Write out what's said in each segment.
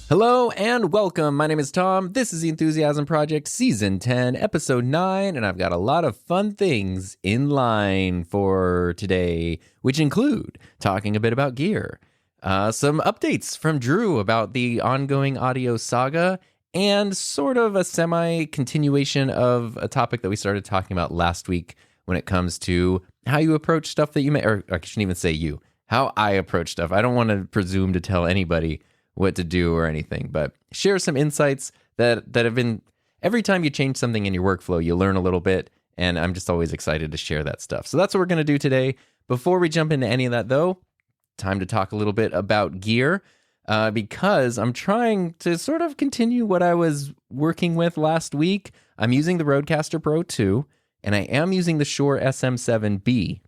Hello and welcome. My name is Tom. This is the Enthusiasm Project Season 10, Episode 9, and I've got a lot of fun things in line for today, which include talking a bit about gear, some updates from Drew about the ongoing audio saga, and sort of a semi-continuation of a topic that we started talking about last week when it comes to how you approach stuff that you may, or I shouldn't even say you, how I approach stuff. I don't want to presume to tell anybody what to do or anything, but share some insights that have been, every time you change something in your workflow, you learn a little bit, and I'm just always excited to share that stuff. So that's what we're going to do today. Before we jump into any of that though, time to talk a little bit about gear, because I'm trying to sort of continue what I was working with last week. I'm using the Rodecaster Pro 2, and I am using the Shure SM7B.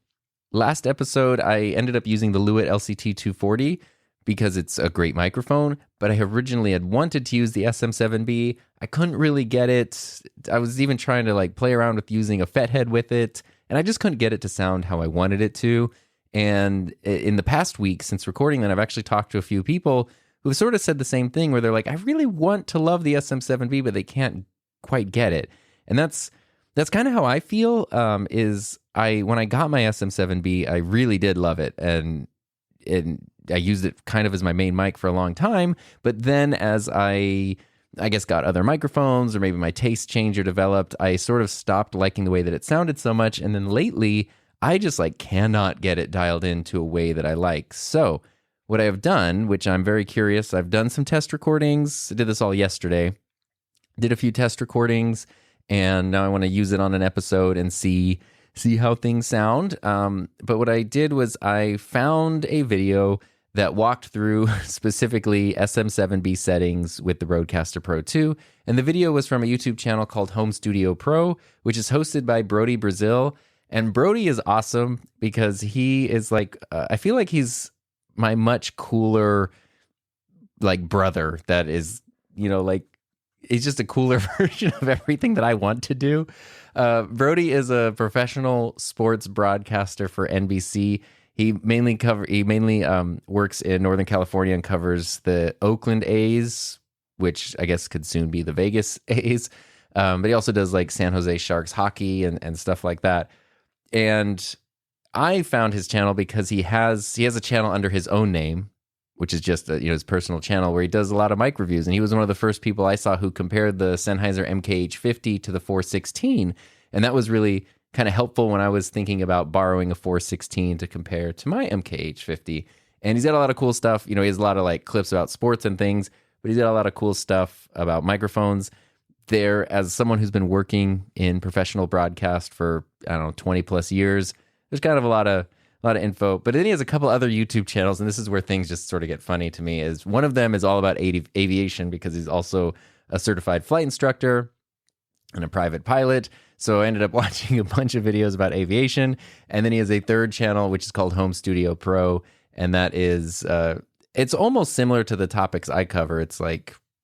Last episode, I ended up using the Lewitt LCT 240, because it's a great microphone, but I originally had wanted to use the SM7B. I couldn't really get it. I was even trying to play around with using a FET head with it, and I just couldn't get it to sound how I wanted it to. And in the past week since recording that, I've actually talked to a few people who've sort of said the same thing, where they're like, I really want to love the SM7B, but they can't quite get it. And that's kind of how I feel. When I got my SM7B, I really did love it, and I used it kind of as my main mic for a long time, but then as I guess got other microphones, or maybe my taste changed or developed, I sort of stopped liking the way that it sounded so much, and then lately, I just cannot get it dialed into a way that I like. So what I have done, which I'm very curious, I've done some test recordings, I did this all yesterday, did a few test recordings, and now I want to use it on an episode and see how things sound. But what I did was I found a video that walked through specifically SM7B settings with the Rodecaster Pro 2. And the video was from a YouTube channel called Home Studio Pro, which is hosted by Brody Brazil. And Brody is awesome because he is I feel like he's my much cooler, brother that is, he's just a cooler version of everything that I want to do. Brody is a professional sports broadcaster for NBC. He mainly works in Northern California and covers the Oakland A's, which I guess could soon be the Vegas A's. But he also does San Jose Sharks hockey and stuff like that. And I found his channel because he has a channel under his own name, which is just his personal channel, where he does a lot of mic reviews. And he was one of the first people I saw who compared the Sennheiser MKH50 to the 416. And that was really kind of helpful when I was thinking about borrowing a 416 to compare to my MKH50. And he's got a lot of cool stuff. He has a lot of clips about sports and things, but he's got a lot of cool stuff about microphones. There, as someone who's been working in professional broadcast for, 20 plus years, there's kind of a lot of info. But then he has a couple other YouTube channels, and this is where things just sort of get funny to me. Is one of them is all about aviation, because he's also a certified flight instructor and a private pilot. So I ended up watching a bunch of videos about aviation. And then he has a third channel, which is called Home Studio Pro. And that is, it's almost similar to the topics I cover. It's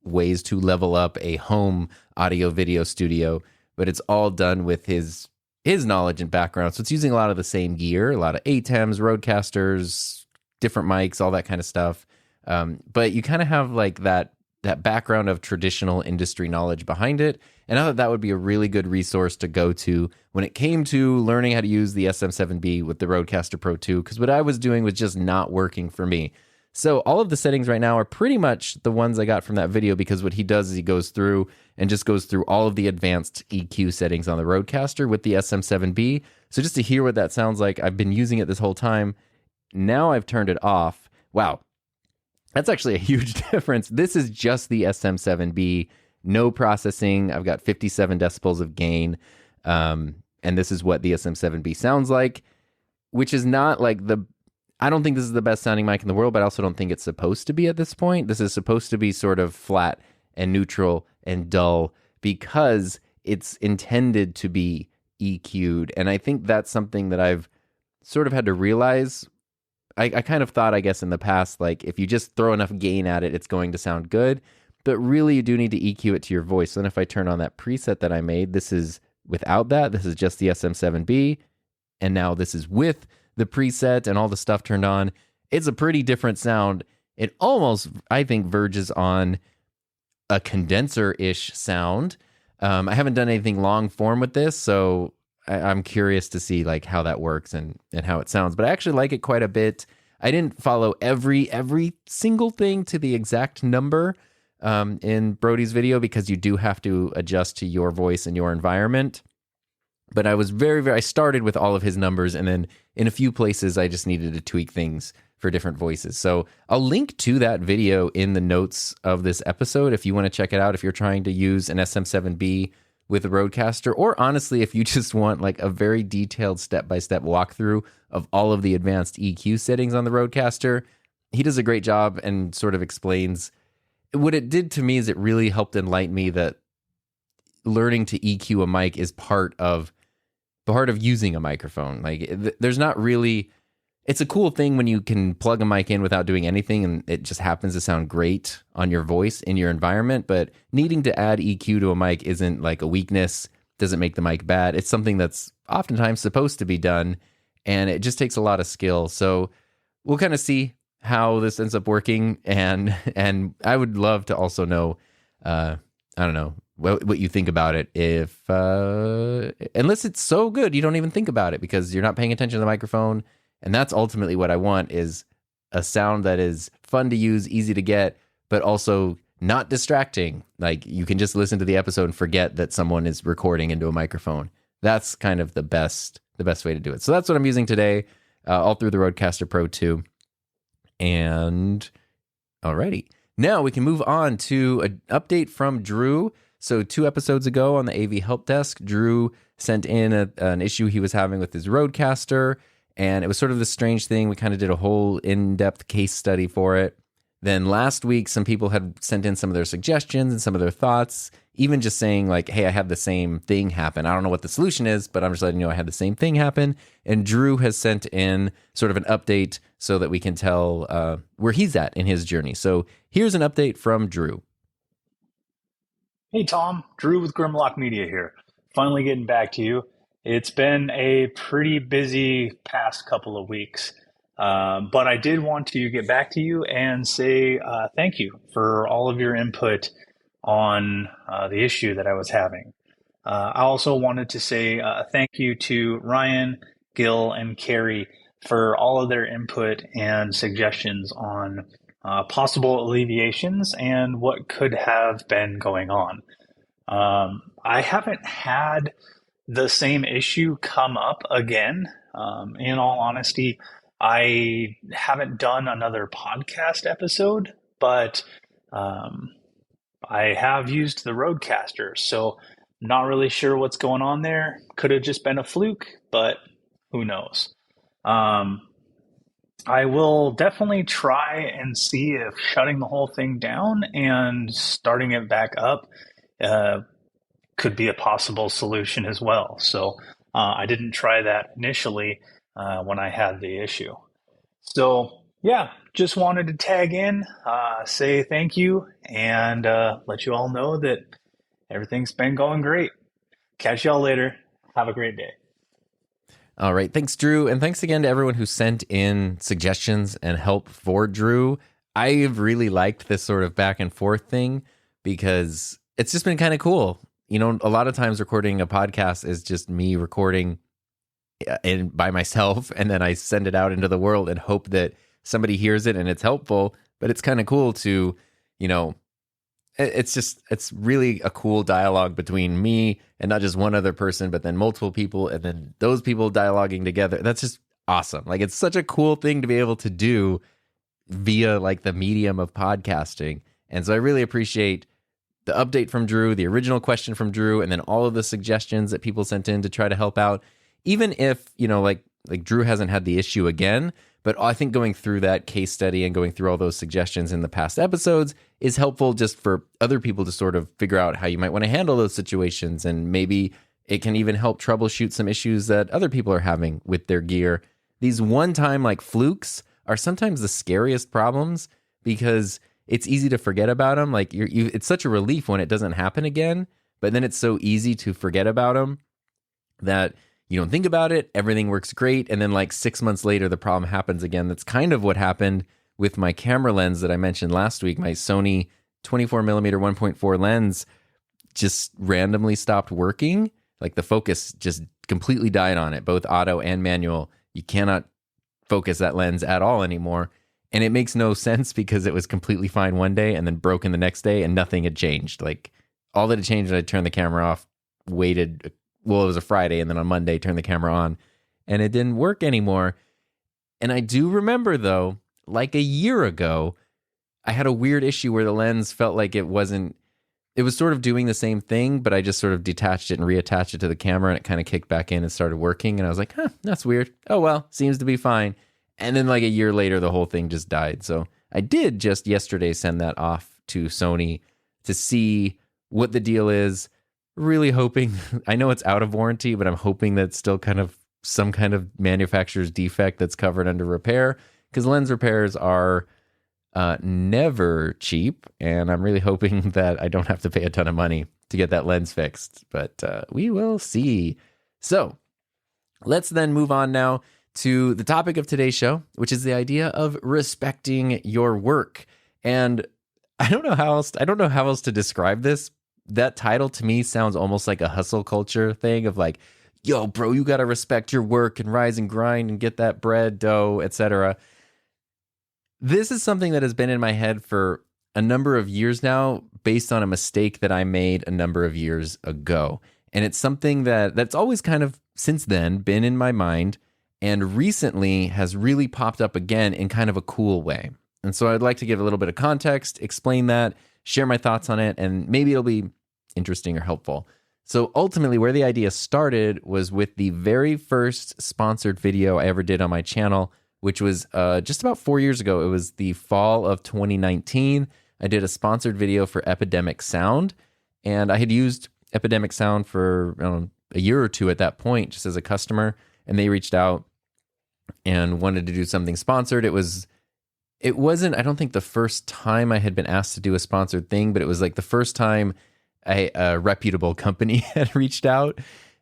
ways to level up a home audio video studio, but it's all done with his knowledge and background. So it's using a lot of the same gear, a lot of ATEMs, Rodecasters, different mics, all that kind of stuff. But you kind of have that background of traditional industry knowledge behind it. And I thought that would be a really good resource to go to when it came to learning how to use the SM7B with the Rodecaster Pro 2, because what I was doing was just not working for me. So all of the settings right now are pretty much the ones I got from that video, because what he does is he goes through all of the advanced EQ settings on the Rodecaster with the SM7B. So just to hear what that sounds like, I've been using it this whole time. Now I've turned it off. Wow. That's actually a huge difference. This is just the SM7B, no processing. I've got 57 decibels of gain. And this is what the SM7B sounds like, which is not I don't think this is the best sounding mic in the world, but I also don't think it's supposed to be at this point. This is supposed to be sort of flat and neutral and dull, because it's intended to be EQ'd. And I think that's something that I've sort of had to realize. I kind of thought, I guess, in the past, like if you just throw enough gain at it, it's going to sound good. But really, you do need to EQ it to your voice. So then if I turn on that preset that I made, this is without that. This is just the SM7B. And now this is with the preset and all the stuff turned on. It's a pretty different sound. It almost, I think, verges on a condenser-ish sound. I haven't done anything long form with this, so I'm curious to see like how that works and how it sounds. But I actually like it quite a bit. I didn't follow every single thing to the exact number in Brody's video, because you do have to adjust to your voice and your environment. But I was I started with all of his numbers, and then in a few places I just needed to tweak things for different voices. So I'll link to that video in the notes of this episode if you want to check it out, if you're trying to use an SM7B with a Rodecaster, or honestly, if you just want like a very detailed step-by-step walkthrough of all of the advanced EQ settings on the Rodecaster. He does a great job and sort of explains. What it did to me is it really helped enlighten me that learning to EQ a mic is part of using a microphone. Like there's not really, it's a cool thing when you can plug a mic in without doing anything and it just happens to sound great on your voice in your environment. But needing to add EQ to a mic isn't like a weakness, doesn't make the mic bad. It's something that's oftentimes supposed to be done, and it just takes a lot of skill. So we'll kind of see how this ends up working, and I would love to also know, I don't know, what you think about it. If unless it's so good you don't even think about it because you're not paying attention to the microphone. And that's ultimately what I want, is a sound that is fun to use, easy to get, but also not distracting. Like you can just listen to the episode and forget that someone is recording into a microphone. That's kind of the best way to do it. So that's what I'm using today, all through the Rodecaster Pro 2. And alrighty, now we can move on to an update from Drew. So 2 episodes ago on the AV Help Desk, Drew sent in an issue he was having with his Rodecaster. And it was sort of this strange thing. We kind of did a whole in-depth case study for it. Then last week, some people had sent in some of their suggestions and some of their thoughts, even just saying like, hey, I had the same thing happen. I don't know what the solution is, but I'm just letting you know I had the same thing happen. And Drew has sent in sort of an update so that we can tell where he's at in his journey. So here's an update from Drew. Hey, Tom. Drew with Grimlock Media here. Finally getting back to you. It's been a pretty busy past couple of weeks, but I did want to get back to you and say thank you for all of your input on the issue that I was having. I also wanted to say thank you to Ryan, Gil, and Carrie for all of their input and suggestions on possible alleviations and what could have been going on. I haven't had the same issue come up again. In all honesty, I haven't done another podcast episode, but I have used the Rodecaster, so not really sure what's going on there. Could have just been a fluke, but who knows? I will definitely try and see if shutting the whole thing down and starting it back up could be a possible solution as well. So I didn't try that initially when I had the issue. So yeah, just wanted to tag in, say thank you, and let you all know that everything's been going great. Catch y'all later. Have a great day. All right. Thanks, Drew. And thanks again to everyone who sent in suggestions and help for Drew. I've really liked this sort of back and forth thing because it's just been kind of cool. You know, a lot of times recording a podcast is just me recording by myself, and then I send it out into the world and hope that somebody hears it and it's helpful. But it's kind of cool to, you know, it's really a cool dialogue between me and not just one other person, but then multiple people, and then those people dialoguing together. That's just awesome. Like, it's such a cool thing to be able to do via like the medium of podcasting. And so I really appreciate the update from Drew, the original question from Drew, and then all of the suggestions that people sent in to try to help out. Even if, you know, like like Drew hasn't had the issue again, but I think going through that case study and going through all those suggestions in the past episodes is helpful just for other people to sort of figure out how you might want to handle those situations. And maybe it can even help troubleshoot some issues that other people are having with their gear. These one-time like flukes are sometimes the scariest problems because it's easy to forget about them. Like it's such a relief when it doesn't happen again, but then it's so easy to forget about them that you don't think about it, everything works great, and then like 6 months later, the problem happens again. That's kind of what happened with my camera lens that I mentioned last week. My Sony 24mm 1.4 lens just randomly stopped working. Like the focus just completely died on it, both auto and manual. You cannot focus that lens at all anymore. And it makes no sense because it was completely fine one day and then broken the next day and nothing had changed. Like all that had changed, I turned the camera off, waited. Well, it was a Friday, and then on Monday, turned the camera on, and it didn't work anymore. And I do remember, though, like a year ago, I had a weird issue where the lens felt like it was sort of doing the same thing, but I just sort of detached it and reattached it to the camera, and it kind of kicked back in and started working. And I was like, that's weird. Oh, well, seems to be fine. And then like a year later, the whole thing just died. So I did just yesterday send that off to Sony to see what the deal is. Really hoping, I know it's out of warranty, but I'm hoping that it's still kind of some kind of manufacturer's defect that's covered under repair, because lens repairs are never cheap, and I'm really hoping that I don't have to pay a ton of money to get that lens fixed, but we will see. So let's then move on now to the topic of today's show, which is the idea of respecting your work. And I don't know how else to describe this. That title to me sounds almost like a hustle culture thing of like, yo, bro, you got to respect your work and rise and grind and get that bread, dough, etc. This is something that has been in my head for a number of years now based on a mistake that I made a number of years ago. And it's something that's always kind of since then been in my mind and recently has really popped up again in kind of a cool way. And so I'd like to give a little bit of context, explain that, share my thoughts on it, and maybe it'll be interesting or helpful. So ultimately, where the idea started was with the very first sponsored video I ever did on my channel, which was just about 4 years ago. It was the fall of 2019. I did a sponsored video for Epidemic Sound, and I had used Epidemic Sound for a year or two at that point, just as a customer, and they reached out and wanted to do something sponsored. It wasn't, I don't think, the first time I had been asked to do a sponsored thing, but it was like the first time a reputable company had reached out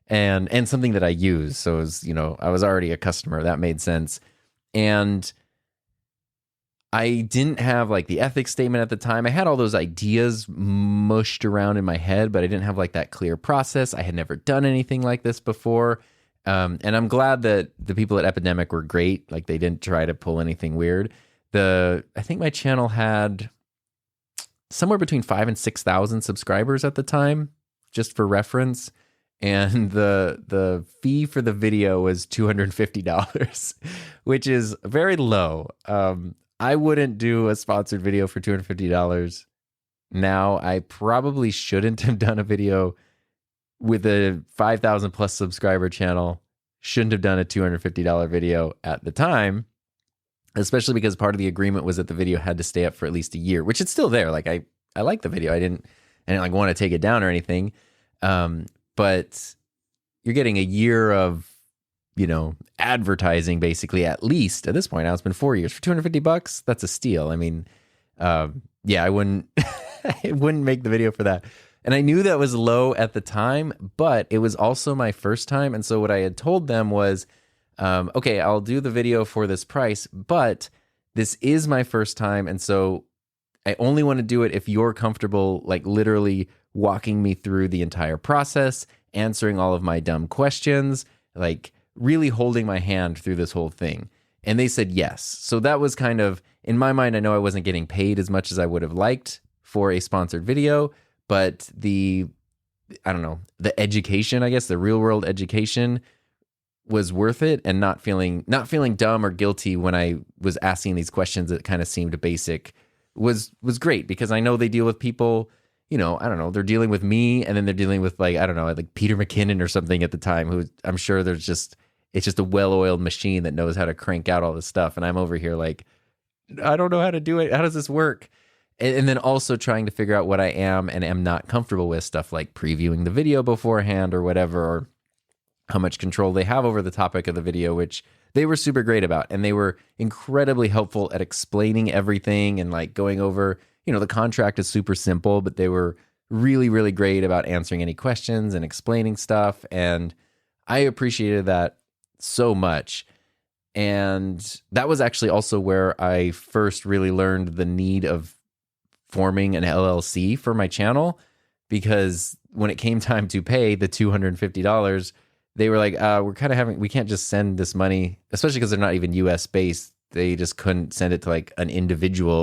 and something that I use. So it was, I was already a customer. That made sense. And I didn't have like the ethics statement at the time. I had all those ideas mushed around in my head, but I didn't have like that clear process. I had never done anything like this before. And I'm glad that the people at Epidemic were great. Like they didn't try to pull anything weird. I think my channel had somewhere between 5,000 and 6,000 subscribers at the time, just for reference. And the fee for the video was $250, which is very low. I wouldn't do a sponsored video for $250 now. I probably shouldn't have done a video with a 5,000 plus subscriber channel. Shouldn't have done a $250 video at the time, especially because part of the agreement was that the video had to stay up for at least a year, which it's still there. Like I like the video. I didn't like want to take it down or anything. But you're getting a year of, advertising basically, at least at this point. Now it's been 4 years for $250. That's a steal. I mean, I wouldn't, I wouldn't make the video for that. And I knew that was low at the time, but it was also my first time. And so what I had told them was, okay, I'll do the video for this price, but this is my first time. And so I only want to do it if you're comfortable, like literally walking me through the entire process, answering all of my dumb questions, like really holding my hand through this whole thing. And they said yes. So that was kind of, in my mind, I know I wasn't getting paid as much as I would have liked for a sponsored video, but the education, I guess, the real world education was worth it, and not feeling dumb or guilty when I was asking these questions that kind of seemed basic was great, because I know they deal with people, they're dealing with me, and then they're dealing with like Peter McKinnon or something at the time, who I'm sure there's just, it's just a well-oiled machine that knows how to crank out all this stuff. And I'm over here like, I don't know how to do it. How does this work? And then also trying to figure out what I am and am not comfortable with, stuff like previewing the video beforehand or whatever, or how much control they have over the topic of the video, which they were super great about. And they were incredibly helpful at explaining everything and like going over, the contract is super simple, but they were really, really great about answering any questions and explaining stuff. And I appreciated that so much. And that was actually also where I first really learned the need of forming an LLC for my channel, because when it came time to pay the $250, they were like, we can't just send this money, especially because they're not even US based. They just couldn't send it to like a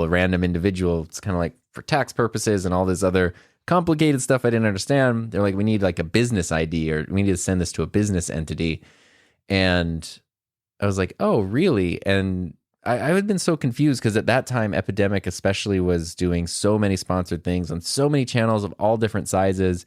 random individual. It's kind of like for tax purposes and all this other complicated stuff I didn't understand. They're like, we need like a business ID, or we need to send this to a business entity. And I was like, oh, really? And I had been so confused because at that time, Epidemic especially was doing so many sponsored things on so many channels of all different sizes.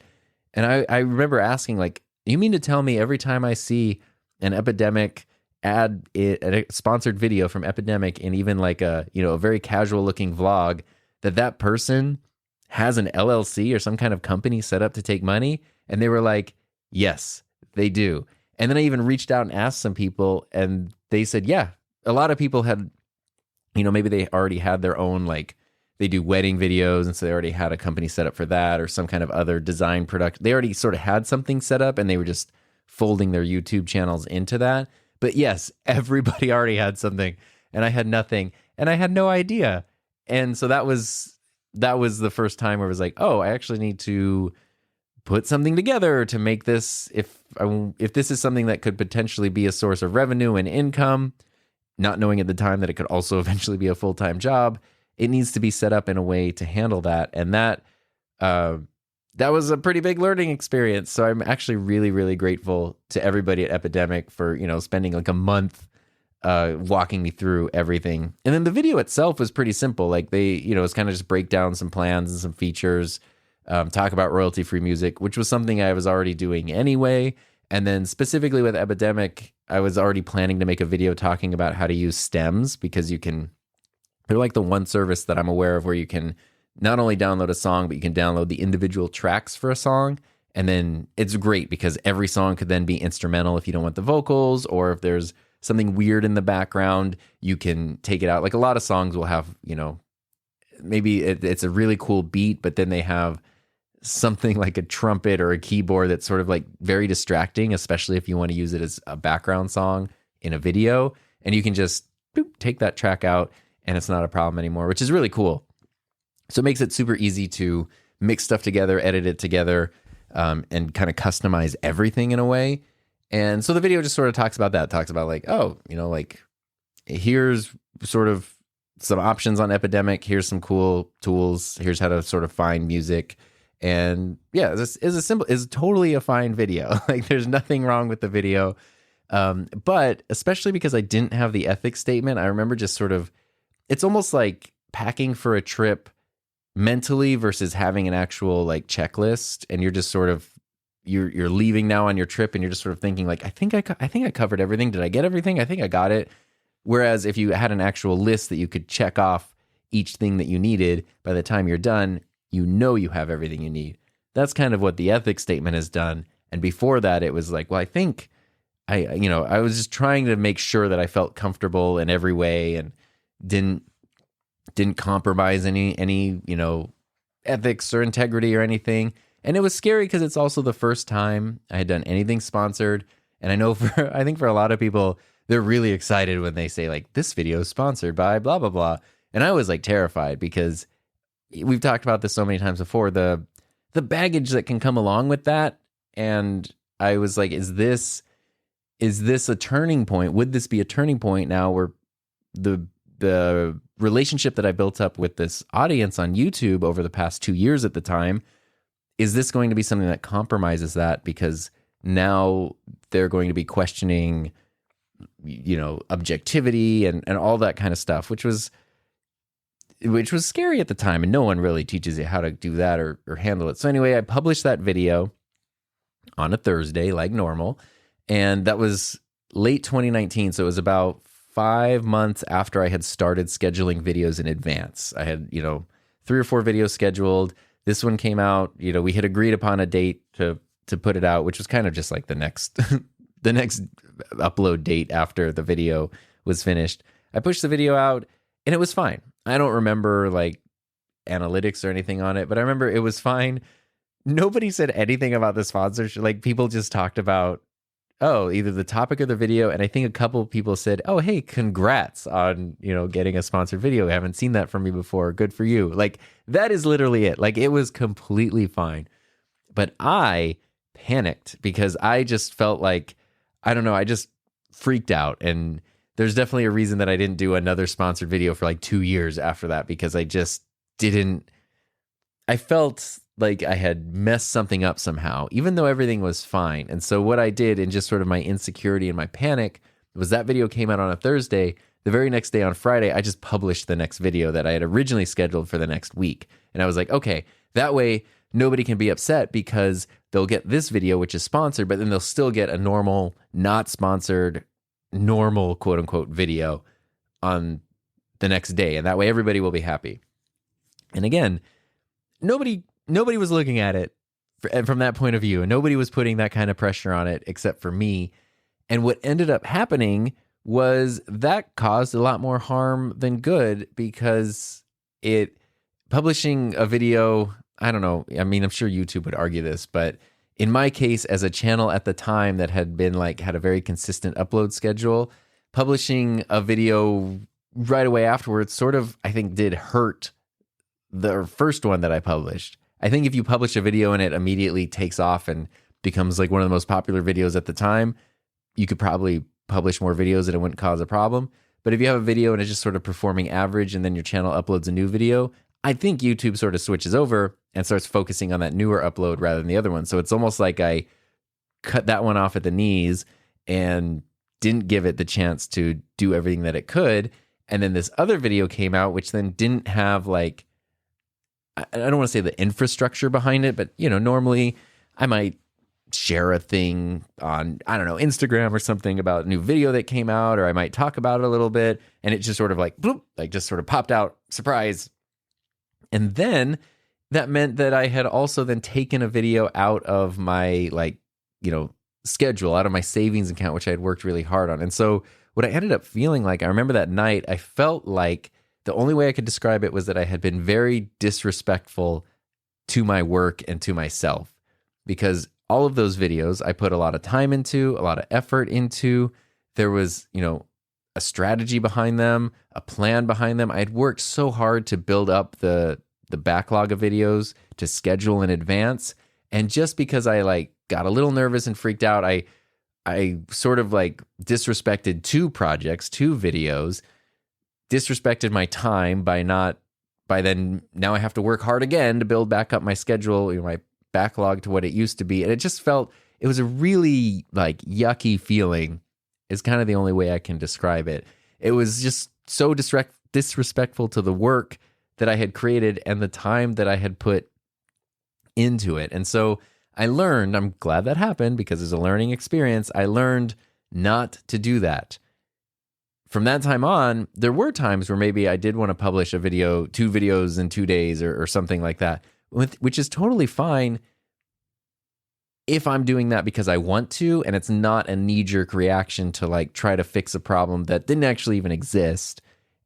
And I remember asking, like, you mean to tell me every time I see an Epidemic a sponsored video from Epidemic and even like a very casual looking vlog, that person has an LLC or some kind of company set up to take money? And they were like, yes, they do. And then I even reached out and asked some people, and they said, yeah, a lot of people had, maybe they already had their own, like they do wedding videos, and so they already had a company set up for that, or some kind of other design product. They already sort of had something set up, and they were just folding their YouTube channels into that. But yes, everybody already had something, and I had nothing, and I had no idea. And so that was the first time where it was like, oh, I actually need to put something together to make this, if this is something that could potentially be a source of revenue and income, not knowing at the time that it could also eventually be a full-time job, it needs to be set up in a way to handle that. And that was a pretty big learning experience. So I'm actually really, really grateful to everybody at Epidemic for, spending like a month walking me through everything. And then the video itself was pretty simple. Like they, it's kind of just break down some plans and some features, talk about royalty-free music, which was something I was already doing anyway. And then specifically with Epidemic, I was already planning to make a video talking about how to use stems, because they're like the one service that I'm aware of where you can not only download a song, but you can download the individual tracks for a song. And then it's great because every song could then be instrumental if you don't want the vocals, or if there's something weird in the background, you can take it out. Like a lot of songs will have, maybe it's a really cool beat, but then they have something like a trumpet or a keyboard that's sort of like very distracting, especially if you want to use it as a background song in a video. And you can just take that track out and it's not a problem anymore, which is really cool. So it makes it super easy to mix stuff together, edit it together, and kind of customize everything in a way. And so the video just sort of talks about that, talks about like, oh, like here's sort of some options on Epidemic. Here's some cool tools. Here's how to sort of find music. And yeah, this is totally a fine video. Like there's nothing wrong with the video. But especially because I didn't have the ethics statement, I remember just sort of, it's almost like packing for a trip mentally versus having an actual like checklist. And you're just sort of, you're leaving now on your trip and you're just sort of thinking like, I think I covered everything. Did I get everything? I think I got it. Whereas if you had an actual list that you could check off each thing that you needed, by the time you're done, you have everything you need. That's kind of what the ethics statement has done. And before that, it was like, well, I think I was just trying to make sure that I felt comfortable in every way and didn't compromise any ethics or integrity or anything. And it was scary because it's also the first time I had done anything sponsored. And I know I think for a lot of people, they're really excited when they say like, this video is sponsored by blah, blah, blah. And I was like terrified because we've talked about this so many times before, the baggage that can come along with that. And I was like, is this a turning point? Would this be a turning point now where the relationship that I built up with this audience on YouTube over the past 2 years at the time, is this going to be something that compromises that? Because now they're going to be questioning, objectivity and all that kind of stuff, which was scary at the time. And no one really teaches you how to do that or handle it. So anyway, I published that video on a Thursday like normal. And that was late 2019. So it was about 5 months after I had started scheduling videos in advance. I had, 3 or 4 videos scheduled. This one came out, we had agreed upon a date to put it out, which was kind of just like the next the next upload date after the video was finished. I pushed the video out and it was fine. I don't remember like analytics or anything on it, but I remember it was fine. Nobody said anything about the sponsorship. Like people just talked about, either the topic of the video, and I think a couple of people said, "Oh, hey, congrats on, getting a sponsored video. I haven't seen that from you before. Good for you." Like that is literally it. Like it was completely fine. But I panicked because I just felt like, I don't know, I just freaked out. And there's definitely a reason that I didn't do another sponsored video for like 2 years after that, because I just didn't, I felt like I had messed something up somehow, even though everything was fine. And so what I did in just sort of my insecurity and my panic was that video came out on a Thursday. The very next day on Friday, I just published the next video that I had originally scheduled for the next week. And I was like, okay, that way nobody can be upset because they'll get this video, which is sponsored, but then they'll still get a normal, not sponsored, normal quote unquote video on the next day. And that way everybody will be happy. And again, nobody was looking at it from that point of view, and nobody was putting that kind of pressure on it except for me. And what ended up happening was that caused a lot more harm than good, because publishing a video, I don't know, I mean, I'm sure YouTube would argue this, but in my case, as a channel at the time that had a very consistent upload schedule, publishing a video right away afterwards sort of, I think, did hurt the first one that I published. I think if you publish a video and it immediately takes off and becomes like one of the most popular videos at the time, you could probably publish more videos and it wouldn't cause a problem. But if you have a video and it's just sort of performing average and then your channel uploads a new video, I think YouTube sort of switches over and starts focusing on that newer upload rather than the other one. So it's almost like I cut that one off at the knees and didn't give it the chance to do everything that it could. And then this other video came out, which then didn't have like, I don't want to say the infrastructure behind it, but normally I might share a thing on, I don't know, Instagram or something about a new video that came out, or I might talk about it a little bit, and it just sort of like, bloop, like just sort of popped out, surprise. And then that meant that I had also then taken a video out of my schedule, out of my savings account, which I had worked really hard on. And so what I ended up feeling like, I remember that night, I felt like the only way I could describe it was that I had been very disrespectful to my work and to myself, because all of those videos I put a lot of time into, a lot of effort into. There was, a strategy behind them, a plan behind them. I had worked so hard to build up the backlog of videos, to schedule in advance. And just because I got a little nervous and freaked out, I sort of disrespected 2 projects, 2 videos, disrespected my time by then now I have to work hard again to build back up my schedule, my backlog to what it used to be. And it just felt, it was a really yucky feeling is kind of the only way I can describe it. It was just so disrespectful to the work that I had created and the time that I had put into it. And so I learned, I'm glad that happened because it's a learning experience. I learned not to do that. From that time on, there were times where maybe I did want to publish a video, 2 videos in 2 days or something like that, which is totally fine if I'm doing that because I want to, and it's not a knee-jerk reaction to try to fix a problem that didn't actually even exist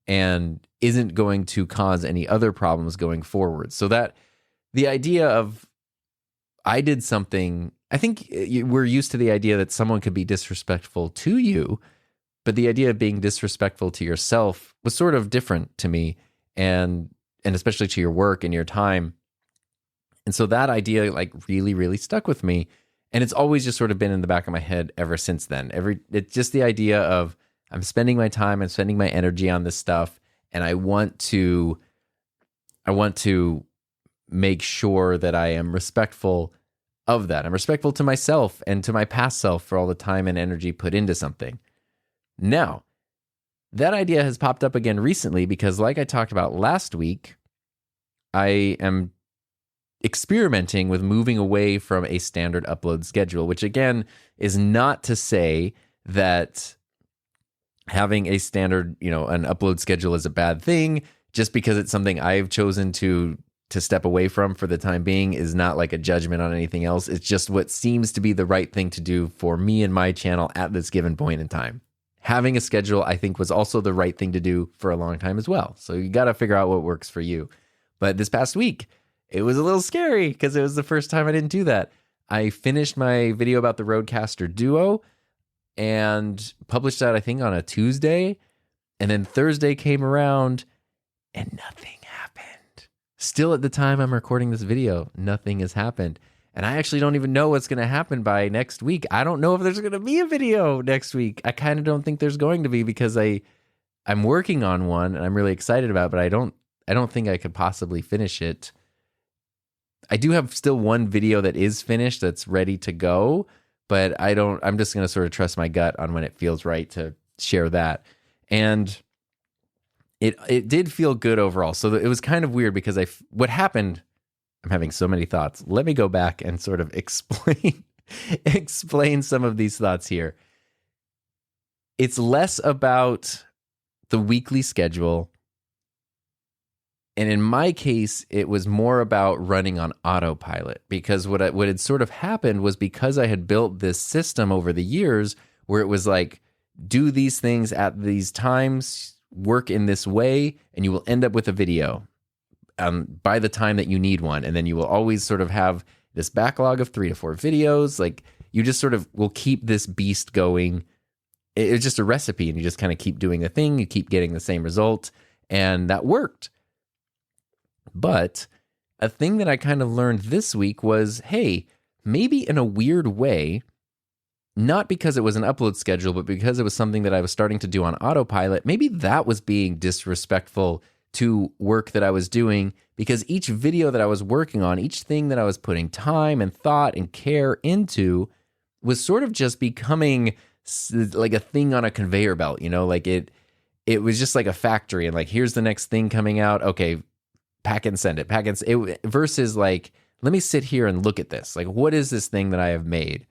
and isn't going to cause any other problems going forward. So that the idea of I did something, I think we're used to the idea that someone could be disrespectful to you, but the idea of being disrespectful to yourself was sort of different to me, and especially to your work and your time. And so that idea really, really stuck with me. And it's always just sort of been in the back of my head ever since then. It's just the idea of I'm spending my time, I'm spending my energy on this stuff, and I want to make sure that I am respectful of that. I'm respectful to myself and to my past self for all the time and energy put into something. Now, that idea has popped up again recently because, like I talked about last week, I am experimenting with moving away from a standard upload schedule, which again is not to say that having a standard, an upload schedule is a bad thing. Just because it's something I've chosen to step away from for the time being is not like a judgment on anything else. It's just what seems to be the right thing to do for me and my channel at this given point in time. Having a schedule, I think, was also the right thing to do for a long time as well. So you got to figure out what works for you. But this past week, it was a little scary because it was the first time I didn't do that. I finished my video about the Rodecaster Duo and published that, I think, on a Tuesday. And then Thursday came around and nothing happened. Still at the time I'm recording this video, nothing has happened. And I actually don't even know what's going to happen by next week. I don't know if there's going to be a video next week. I kind of don't think there's going to be because I'm working on one and I'm really excited about it, but I don't think I could possibly finish it. I do have still one video that is finished that's ready to go, but I'm just going to sort of trust my gut on when it feels right to share that. And it did feel good overall. So it was kind of weird because what happened, I'm having so many thoughts. Let me go back and sort of explain some of these thoughts here. It's less about the weekly schedule. And in my case, it was more about running on autopilot because what had sort of happened was because I had built this system over the years where it was like, do these things at these times, work in this way, and you will end up with a video by the time that you need one. And then you will always sort of have this backlog of 3 to 4 videos. Like you just sort of will keep this beast going. It's just a recipe and you just kind of keep doing the thing. You keep getting the same result. And that worked. But a thing that I kind of learned this week was, hey, maybe in a weird way, not because it was an upload schedule, but because it was something that I was starting to do on autopilot, maybe that was being disrespectful to work that I was doing, because each video that I was working on, each thing that I was putting time and thought and care into was sort of just becoming like a thing on a conveyor belt, like it was just like a factory and like, here's the next thing coming out. Okay, pack and send it, versus like, let me sit here and look at this. Like, what is this thing that I have made?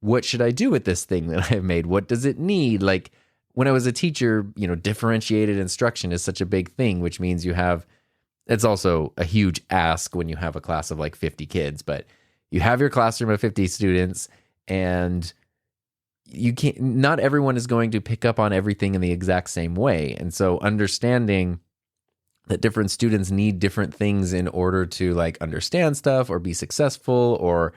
What should I do with this thing that I have made? What does it need? Like when I was a teacher, differentiated instruction is such a big thing, which means it's also a huge ask when you have a class of like 50 kids, but you have your classroom of 50 students and not everyone is going to pick up on everything in the exact same way. And so understanding that different students need different things in order to like understand stuff or be successful or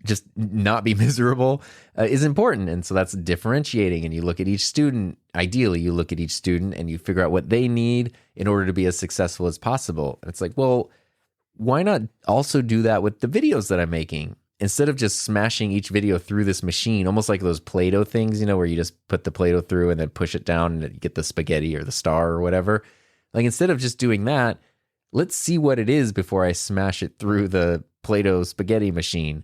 just not be miserable is important. And so that's differentiating. And you look at each student, ideally you look at each student and you figure out what they need in order to be as successful as possible. And it's like, well, why not also do that with the videos that I'm making? Instead of just smashing each video through this machine, almost like those Play-Doh things, where you just put the Play-Doh through and then push it down and you get the spaghetti or the star or whatever. Like instead of just doing that, let's see what it is before I smash it through the Play-Doh spaghetti machine.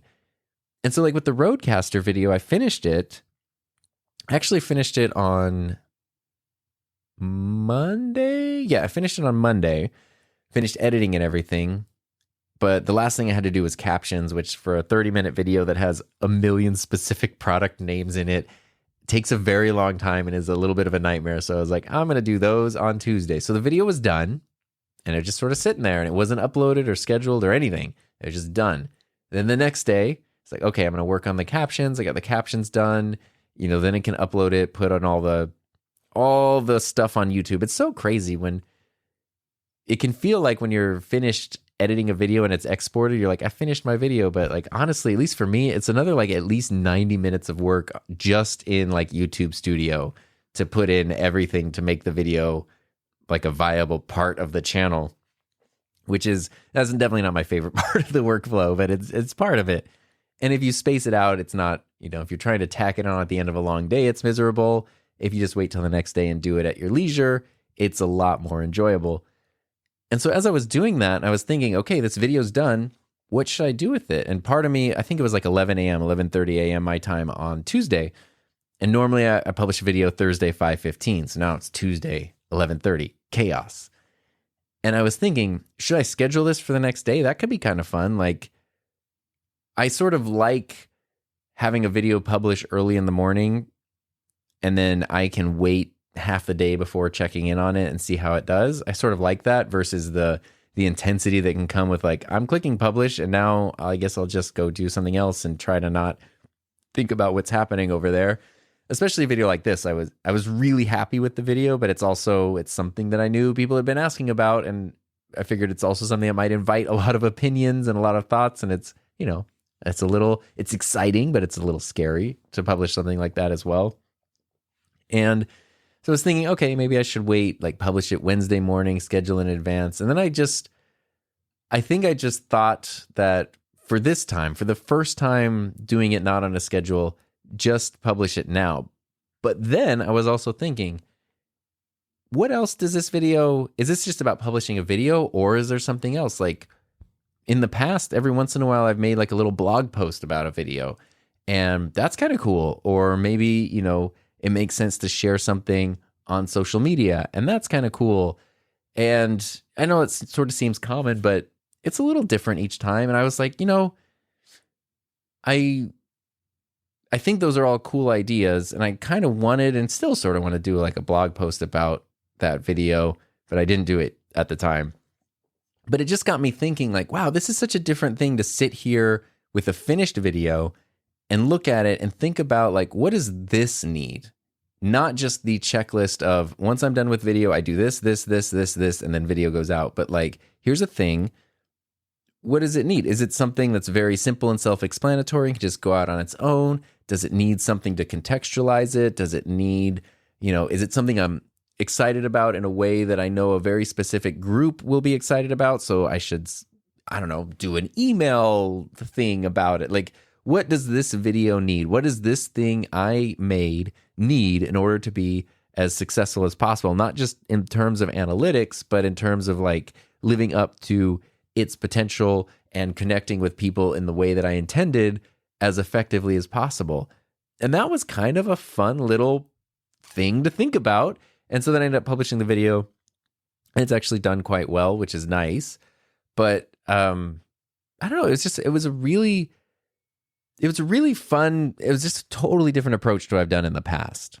And so like with the Rodecaster video, I finished it. I actually finished it on Monday. Yeah, I finished it on Monday. Finished editing and everything. But the last thing I had to do was captions, which for a 30-minute video that has a million specific product names in it, takes a very long time and is a little bit of a nightmare. So I was like, I'm going to do those on Tuesday. So the video was done and it was just sort of sitting there and it wasn't uploaded or scheduled or anything. It was just done. Then the next day, it's like, okay, I'm going to work on the captions. I got the captions done. Then I can upload it, put on all the stuff on YouTube. It's so crazy when it can feel like when you're finished editing a video and it's exported, you're like, I finished my video. But like, honestly, at least for me, it's another like at least 90 minutes of work just in like YouTube Studio to put in everything to make the video like a viable part of the channel, that's definitely not my favorite part of the workflow, but it's part of it. And if you space it out, it's not, if you're trying to tack it on at the end of a long day, it's miserable. If you just wait till the next day and do it at your leisure, it's a lot more enjoyable. And so as I was doing that, I was thinking, okay, this video's done. What should I do with it? And part of me, I think it was like 11 a.m., 11:30 a.m. my time on Tuesday. And normally I publish a video Thursday, 5:15. So now it's Tuesday, 11:30, chaos. And I was thinking, should I schedule this for the next day? That could be kind of fun. Like, I sort of like having a video published early in the morning and then I can wait half the day before checking in on it and see how it does. I sort of like that versus the intensity that can come with like, I'm clicking publish and now I guess I'll just go do something else and try to not think about what's happening over there. Especially a video like this. I was really happy with the video, but it's something that I knew people had been asking about, and I figured it's also something that might invite a lot of opinions and a lot of thoughts, and it's, it's exciting, but it's a little scary to publish something like that as well. And so I was thinking, okay, maybe I should wait, like publish it Wednesday morning, schedule in advance. And then I think I just thought that for this time, for the first time doing it not on a schedule, just publish it now. But then I was also thinking, what else does this video, is this just about publishing a video, or is there something else? Like in the past, every once in a while, I've made like a little blog post about a video, and that's kind of cool. Or maybe, it makes sense to share something on social media, and that's kind of cool. And I know it sort of seems common, but it's a little different each time. And I was like, I think those are all cool ideas, and I kind of wanted and still sort of want to do like a blog post about that video, but I didn't do it at the time. But it just got me thinking like, wow, this is such a different thing to sit here with a finished video and look at it and think about like, what does this need? Not just the checklist of once I'm done with video, I do this, and then video goes out. But like, here's a thing. What does it need? Is it something that's very simple and self-explanatory, can just go out on its own? Does it need something to contextualize it? Does it need, is it something I'm excited about in a way that I know a very specific group will be excited about? So I should, do an email thing about it. Like, what does this video need? What does this thing I made need in order to be as successful as possible? Not just in terms of analytics, but in terms of like living up to its potential and connecting with people in the way that I intended as effectively as possible. And that was kind of a fun little thing to think about. And so then I ended up publishing the video, and it's actually done quite well, which is nice. But I don't know, it was a really fun, it was just a totally different approach to what I've done in the past.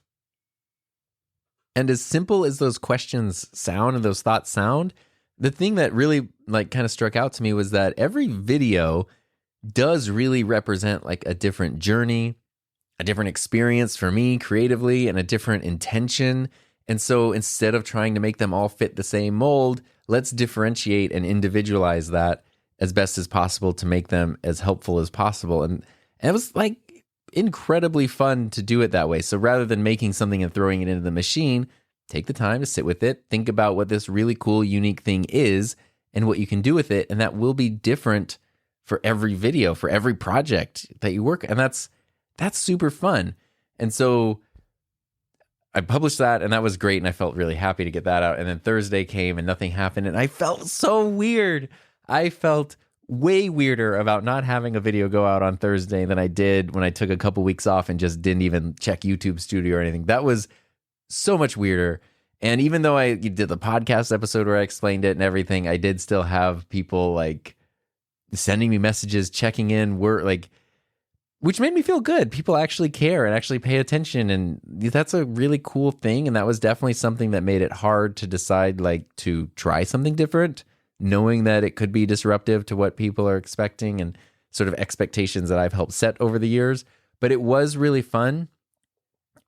And as simple as those questions sound and those thoughts sound, the thing that really like kind of struck out to me was that every video does really represent like a different journey, a different experience for me creatively, and a different intention. And so instead of trying to make them all fit the same mold, let's differentiate and individualize that as best as possible to make them as helpful as possible. And it was like incredibly fun to do it that way. So rather than making something and throwing it into the machine, take the time to sit with it, think about what this really cool, unique thing is and what you can do with it. And that will be different for every video, for every project that you work. And that's super fun. And so I published that, and that was great. And I felt really happy to get that out. And then Thursday came and nothing happened. And I felt so weird. I felt way weirder about not having a video go out on Thursday than I did when I took a couple weeks off and just didn't even check YouTube Studio or anything. That was so much weirder. And even though I did the podcast episode where I explained it and everything, I did still have people like sending me messages, checking in, which made me feel good. People actually care and actually pay attention. And that's a really cool thing. And that was definitely something that made it hard to decide like to try something different, knowing that it could be disruptive to what people are expecting and sort of expectations that I've helped set over the years. But it was really fun.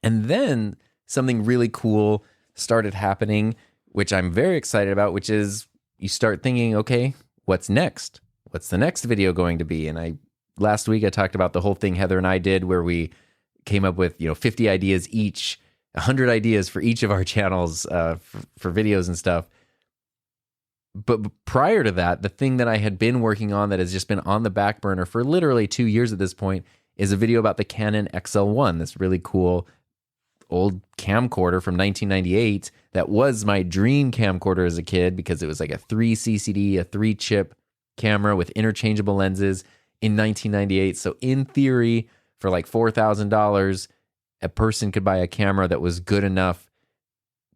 And then something really cool started happening, which I'm very excited about, which is you start thinking, okay, what's next? What's the next video going to be? And last week I talked about the whole thing Heather and I did where we came up with, 50 ideas each, 100 ideas for each of our channels for videos and stuff. But prior to that, the thing that I had been working on that has just been on the back burner for literally 2 years at this point is a video about the Canon XL1, this really cool old camcorder from 1998 that was my dream camcorder as a kid because it was like a 3 CCD, a 3-chip camera with interchangeable lenses in 1998. So in theory, for like $4,000, a person could buy a camera that was good enough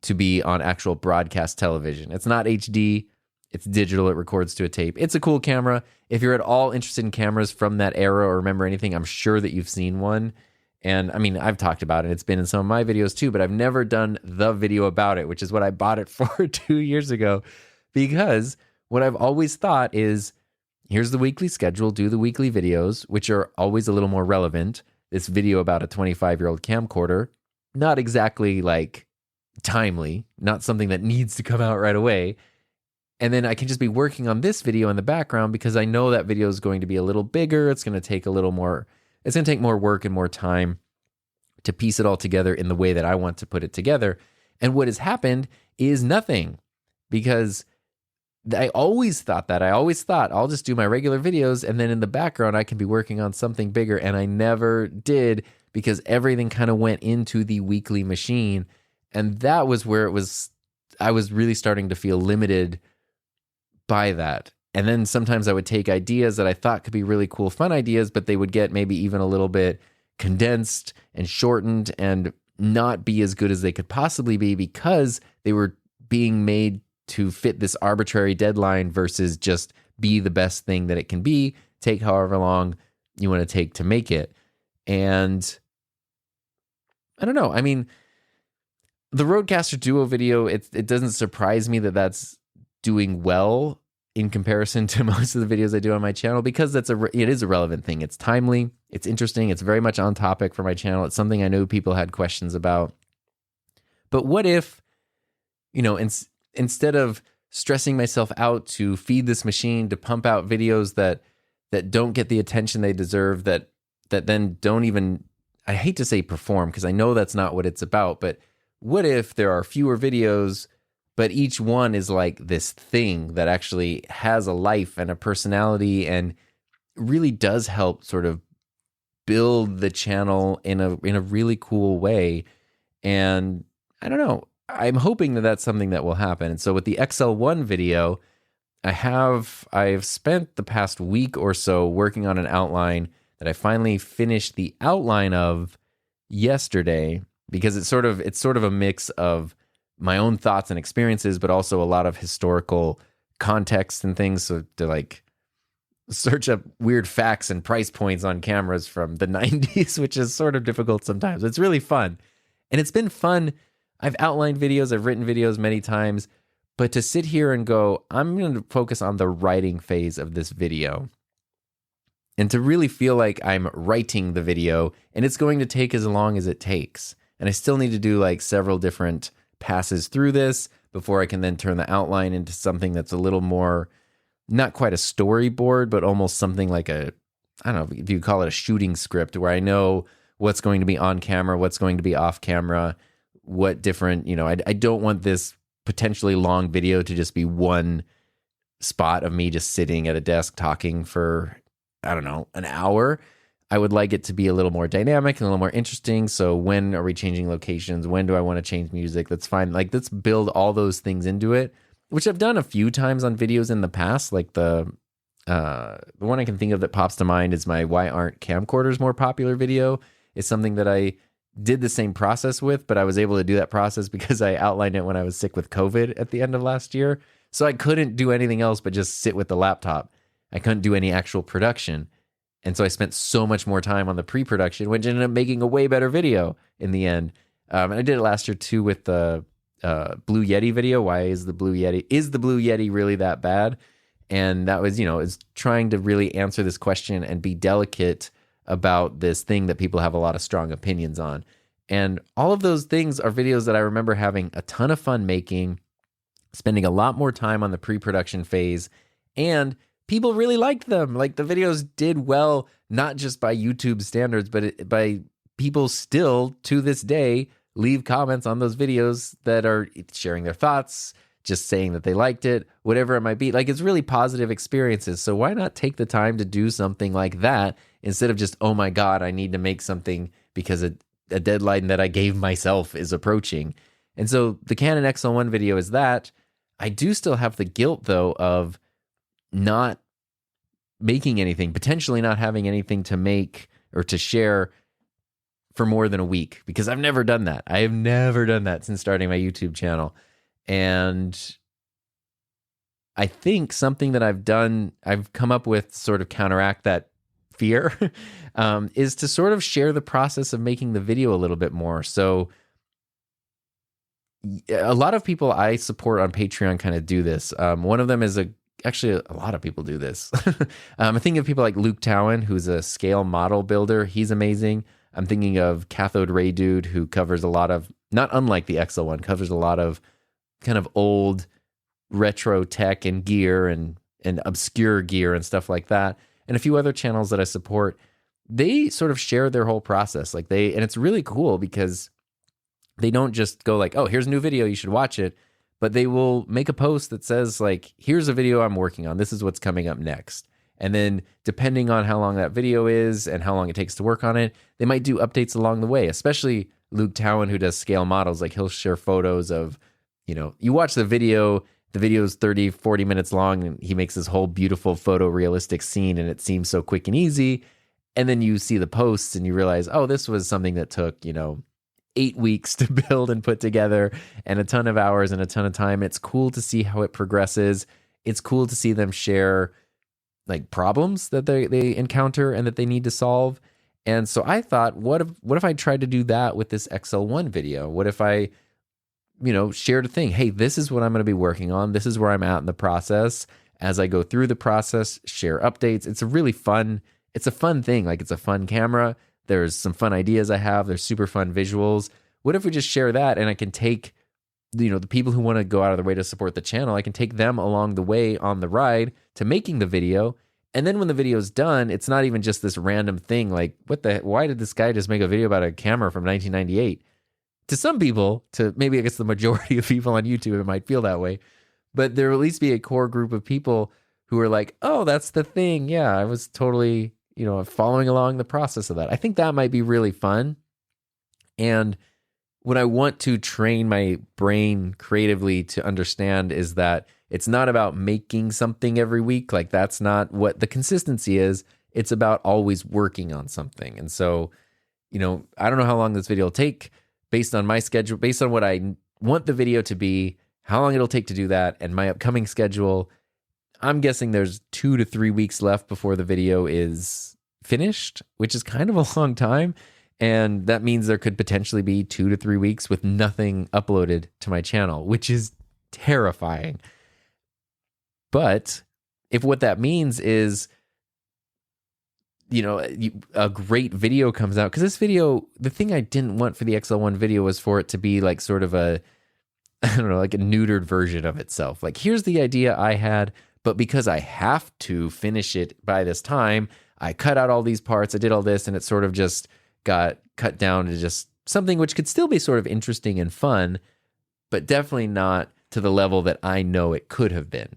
to be on actual broadcast television. It's not HD, it's digital, it records to a tape. It's a cool camera. If you're at all interested in cameras from that era or remember anything, I'm sure that you've seen one. And I mean, I've talked about it. It's been in some of my videos too, but I've never done the video about it, which is what I bought it for 2 years ago. Because what I've always thought is, here's the weekly schedule, do the weekly videos, which are always a little more relevant. This video about a 25-year-old camcorder, not exactly like timely, not something that needs to come out right away. And then I can just be working on this video in the background because I know that video is going to be a little bigger. It's going to take a little more, it's going to take more work and more time to piece it all together in the way that I want to put it together. And what has happened is nothing, because I always thought that. I always thought I'll just do my regular videos and then in the background I can be working on something bigger. And I never did, because everything kind of went into the weekly machine. And that was where I was really starting to feel limited by that. And then sometimes I would take ideas that I thought could be really cool, fun ideas, but they would get maybe even a little bit condensed and shortened and not be as good as they could possibly be, because they were being made to fit this arbitrary deadline versus just be the best thing that it can be, take however long you want to take to make it. And I don't know. I mean, the Rodecaster Duo video, it doesn't surprise me that that's doing well in comparison to most of the videos I do on my channel, because it is a relevant thing. It's timely, it's interesting, it's very much on topic for my channel. It's something I know people had questions about. But what if, instead of stressing myself out to feed this machine, to pump out videos that don't get the attention they deserve, that then don't even, I hate to say perform, because I know that's not what it's about, but what if there are fewer videos, but each one is like this thing that actually has a life and a personality and really does help sort of build the channel in a really cool way. And I don't know, I'm hoping that that's something that will happen. And so with the XL1 video, I've spent the past week or so working on an outline that I finally finished the outline of yesterday, because it's sort of a mix of my own thoughts and experiences, but also a lot of historical context and things. So to like search up weird facts and price points on cameras from the 90s, which is sort of difficult sometimes. It's really fun. And it's been fun. I've outlined videos, I've written videos many times, but to sit here and go, I'm going to focus on the writing phase of this video, and to really feel like I'm writing the video, and it's going to take as long as it takes. And I still need to do like several different passes through this before I can then turn the outline into something that's a little more, not quite a storyboard, but almost something like I don't know if you call it a shooting script, where I know what's going to be on camera, what's going to be off camera, what different, I don't want this potentially long video to just be one spot of me just sitting at a desk talking for, I don't know, an hour. I would like it to be a little more dynamic and a little more interesting. So when are we changing locations? When do I want to change music? Let's let's build all those things into it, which I've done a few times on videos in the past. Like the one I can think of that pops to mind is my Why Aren't Camcorders More Popular video. It's something that I did the same process with, but I was able to do that process because I outlined it when I was sick with COVID at the end of last year. So I couldn't do anything else but just sit with the laptop. I couldn't do any actual production. And so I spent so much more time on the pre-production, which ended up making a way better video in the end. And I did it last year too with the Blue Yeti video. Why is the Blue Yeti really that bad? And that was, is trying to really answer this question and be delicate about this thing that people have a lot of strong opinions on. And all of those things are videos that I remember having a ton of fun making, spending a lot more time on the pre-production phase, and people really liked them. Like the videos did well, not just by YouTube standards, but by people still to this day leave comments on those videos that are sharing their thoughts, just saying that they liked it, whatever it might be. Like it's really positive experiences. So why not take the time to do something like that instead of just, oh my God, I need to make something because a deadline that I gave myself is approaching. And so the Canon XL1 video is that. I do still have the guilt though of not making anything, potentially not having anything to make or to share for more than a week, because I've never done that. I have never done that since starting my YouTube channel. And I think something that I've done, I've come up with sort of counteract that fear, is to sort of share the process of making the video a little bit more. So a lot of people I support on Patreon kind of do this. One of them is actually a lot of people do this. I'm thinking of people like Luke Towan, who's a scale model builder. He's amazing. I'm thinking of Cathode Ray Dude, who covers a lot of, not unlike the XL1, covers a lot of kind of old retro tech and gear and obscure gear and stuff like that. And a few other channels that I support. They sort of share their whole process. And it's really cool because they don't just go like, oh, here's a new video, you should watch it. But they will make a post that says like, here's a video I'm working on. This is what's coming up next. And then depending on how long that video is and how long it takes to work on it, they might do updates along the way, especially Luke Towan, who does scale models. Like he'll share photos of, you watch the video's 30, 40 minutes long, and he makes this whole beautiful photorealistic scene, and it seems so quick and easy. And then you see the posts and you realize, oh, this was something that took, 8 weeks to build and put together and a ton of hours and a ton of time. It's cool to see how it progresses. It's cool to see them share like problems that they encounter and that they need to solve. And so I thought, what if I tried to do that with this XL1 video? What if I, shared a thing? Hey, this is what I'm going to be working on. This is where I'm at in the process. As I go through the process, share updates. It's a fun thing. Like it's a fun camera. There's some fun ideas I have. There's super fun visuals. What if we just share that and I can take, the people who want to go out of their way to support the channel, I can take them along the way on the ride to making the video. And then when the video's done, it's not even just this random thing like, why did this guy just make a video about a camera from 1998? To some people, to maybe I guess the majority of people on YouTube, it might feel that way. But there will at least be a core group of people who are like, oh, that's the thing. Yeah, I was totally following along the process of that. I think that might be really fun. And what I want to train my brain creatively to understand is that it's not about making something every week. Like that's not what the consistency is. It's about always working on something. And so, I don't know how long this video will take based on my schedule, based on what I want the video to be, how long it'll take to do that, and my upcoming schedule. I'm guessing there's 2 to 3 weeks left before the video is finished, which is kind of a long time. And that means there could potentially be 2 to 3 weeks with nothing uploaded to my channel, which is terrifying. But if what that means is, a great video comes out, because this video, the thing I didn't want for the XL1 video was for it to be like sort of like a neutered version of itself. Like, here's the idea I had, but because I have to finish it by this time, I cut out all these parts, I did all this, and it sort of just got cut down to just something which could still be sort of interesting and fun, but definitely not to the level that I know it could have been.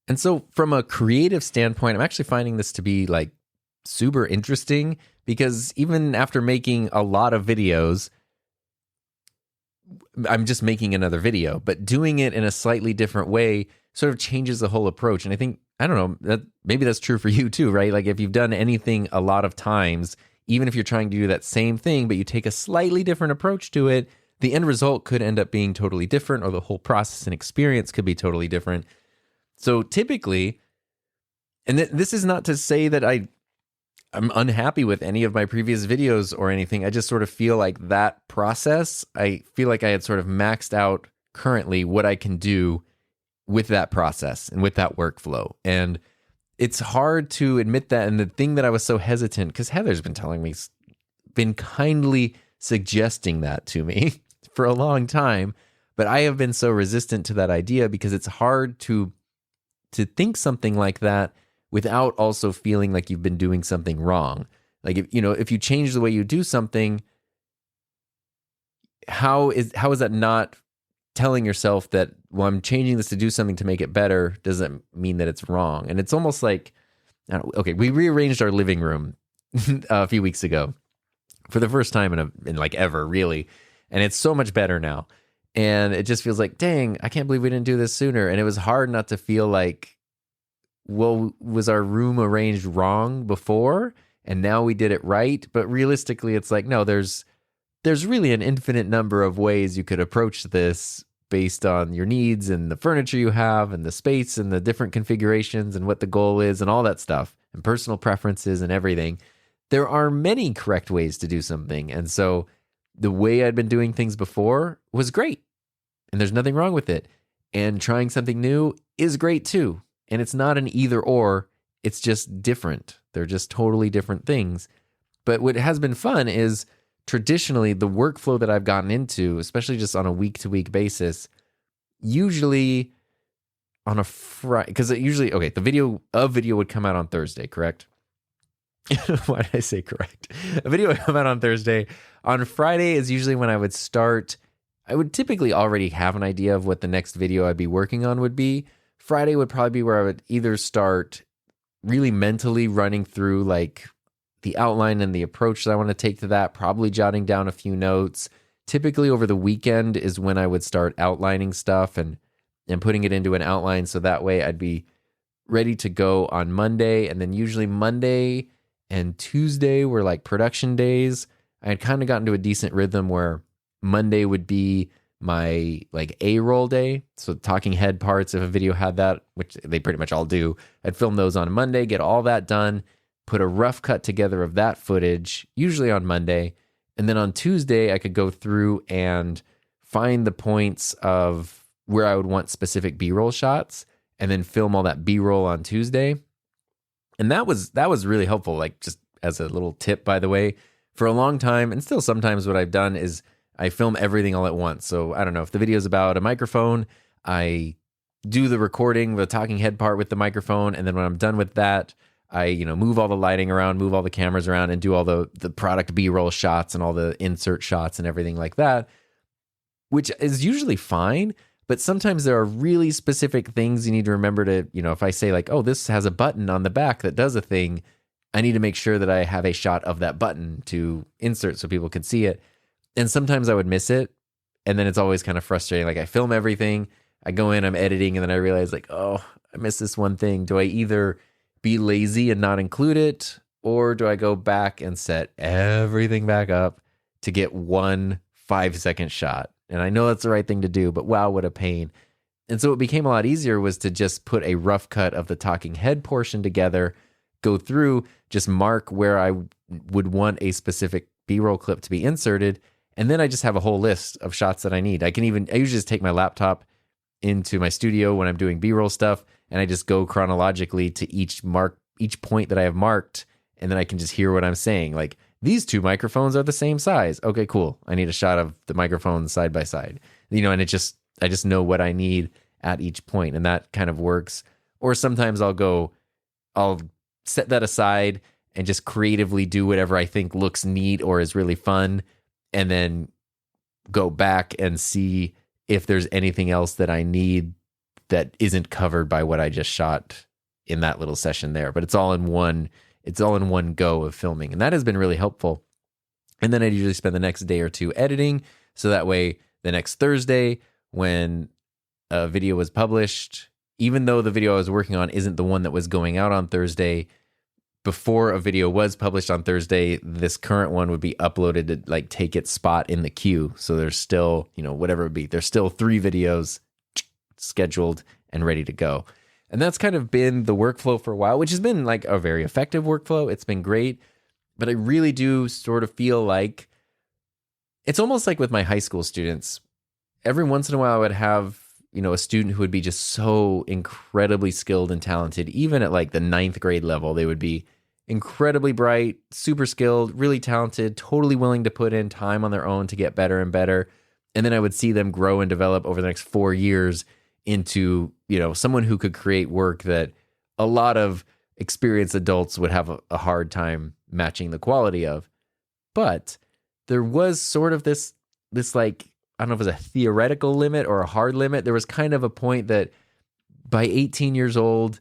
And so from a creative standpoint, I'm actually finding this to be like super interesting, because even after making a lot of videos, I'm just making another video, but doing it in a slightly different way sort of changes the whole approach. And I think, I don't know, that maybe that's true for you too, right? Like if you've done anything a lot of times, even if you're trying to do that same thing, but you take a slightly different approach to it, the end result could end up being totally different, or the whole process and experience could be totally different. So typically, and this is not to say that I'm unhappy with any of my previous videos or anything. I just sort of feel like that process, I feel like I had sort of maxed out currently what I can do with that process and with that workflow. And it's hard to admit that. And the thing that I was so hesitant, because Heather's been telling me, been kindly suggesting that to me for a long time, but I have been so resistant to that idea because it's hard to think something like that without also feeling like you've been doing something wrong. Like if you change the way you do something, how is that not telling yourself that, well, I'm changing this to do something to make it better, doesn't mean that it's wrong. And it's almost like, okay, we rearranged our living room a few weeks ago for the first time in like ever, really. And it's so much better now. And it just feels like, dang, I can't believe we didn't do this sooner. And it was hard not to feel like, well, was our room arranged wrong before? And now we did it right. But realistically, it's like, no, there's really an infinite number of ways you could approach this based on your needs and the furniture you have and the space and the different configurations and what the goal is and all that stuff and personal preferences and everything. There are many correct ways to do something. And so the way I'd been doing things before was great. And there's nothing wrong with it. And trying something new is great too. And it's not an either or, it's just different. They're just totally different things. But what has been fun is traditionally the workflow that I've gotten into, especially just on a week-to-week basis, usually on a Friday, because usually, okay, a video would come out on Thursday, correct? Why did I say correct? A video would come out on Thursday. On Friday is usually when I would start. I would typically already have an idea of what the next video I'd be working on would be. Friday would probably be where I would either start really mentally running through like the outline and the approach that I want to take to that, probably jotting down a few notes. Typically over the weekend is when I would start outlining stuff and putting it into an outline so that way I'd be ready to go on Monday. And then usually Monday and Tuesday were like production days. I had kind of gotten to a decent rhythm where Monday would be my like A-roll day. So talking head parts, if a video had that, which they pretty much all do, I'd film those on Monday, get all that done, put a rough cut together of that footage, usually on Monday. And then on Tuesday, I could go through and find the points of where I would want specific B-roll shots and then film all that B-roll on Tuesday. And that was really helpful. Like just as a little tip, by the way, for a long time, and still sometimes what I've done is I film everything all at once. So I don't know if the video is about a microphone, I do the recording, the talking head part with the microphone. And then when I'm done with that, I, move all the lighting around, move all the cameras around and do all the product B-roll shots and all the insert shots and everything like that, which is usually fine. But sometimes there are really specific things you need to remember to, if I say like, oh, this has a button on the back that does a thing, I need to make sure that I have a shot of that button to insert so people can see it. And sometimes I would miss it. And then it's always kind of frustrating. Like I film everything, I go in, I'm editing, and then I realize like, oh, I missed this one thing. Do I either be lazy and not include it, or do I go back and set everything back up to get one 5-second shot? And I know that's the right thing to do, but wow, what a pain. And so what became a lot easier was to just put a rough cut of the talking head portion together, go through, just mark where I would want a specific B-roll clip to be inserted, and then I just have a whole list of shots that I need. I usually just take my laptop into my studio when I'm doing B-roll stuff, and I just go chronologically to each point that I have marked, and then I can just hear what I'm saying. Like, these two microphones are the same size. Okay, cool. I need a shot of the microphones side by side. And I just know what I need at each point, and that kind of works. Or sometimes I'll set that aside and just creatively do whatever I think looks neat or is really fun, and then go back and see if there's anything else that I need that isn't covered by what I just shot in that little session there. But it's all in one go of filming. And that has been really helpful. And then I usually spend the next day or two editing. So that way the next Thursday when a video was published, even though the video I was working on isn't the one that was going out on Thursday, before a video was published on Thursday, this current one would be uploaded to like take its spot in the queue. So there's still, whatever it would be, there's still 3 videos scheduled and ready to go. And that's kind of been the workflow for a while, which has been like a very effective workflow. It's been great. But I really do sort of feel like it's almost like with my high school students. Every once in a while I would have, a student who would be just so incredibly skilled and talented. Even at like the 9th grade level, they would be incredibly bright, super skilled, really talented, totally willing to put in time on their own to get better and better. And then I would see them grow and develop over the next 4 years into, someone who could create work that a lot of experienced adults would have a hard time matching the quality of. But there was sort of this like, I don't know if it was a theoretical limit or a hard limit. There was kind of a point that by 18 years old,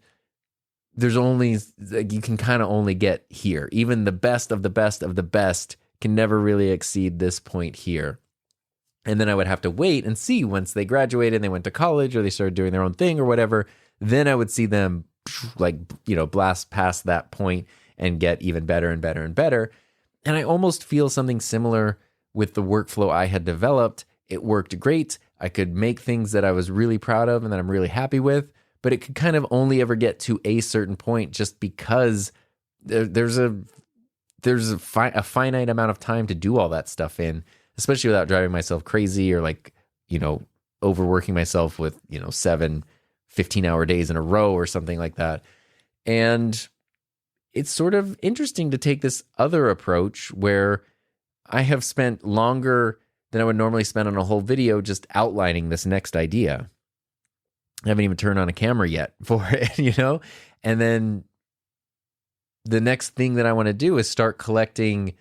there's only, like, you can kind of only get here. Even the best of the best of the best can never really exceed this point here. And then I would have to wait and see once they graduated and they went to college or they started doing their own thing or whatever. Then I would see them blast past that point and get even better and better and better. And I almost feel something similar with the workflow I had developed. It worked great. I could make things that I was really proud of and that I'm really happy with, but it could kind of only ever get to a certain point just because there's a finite amount of time to do all that stuff in, especially without driving myself crazy or like, overworking myself with, 7 15-hour days in a row or something like that. And it's sort of interesting to take this other approach where I have spent longer than I would normally spend on a whole video just outlining this next idea. I haven't even turned on a camera yet for it, And then the next thing that I want to do is start collecting,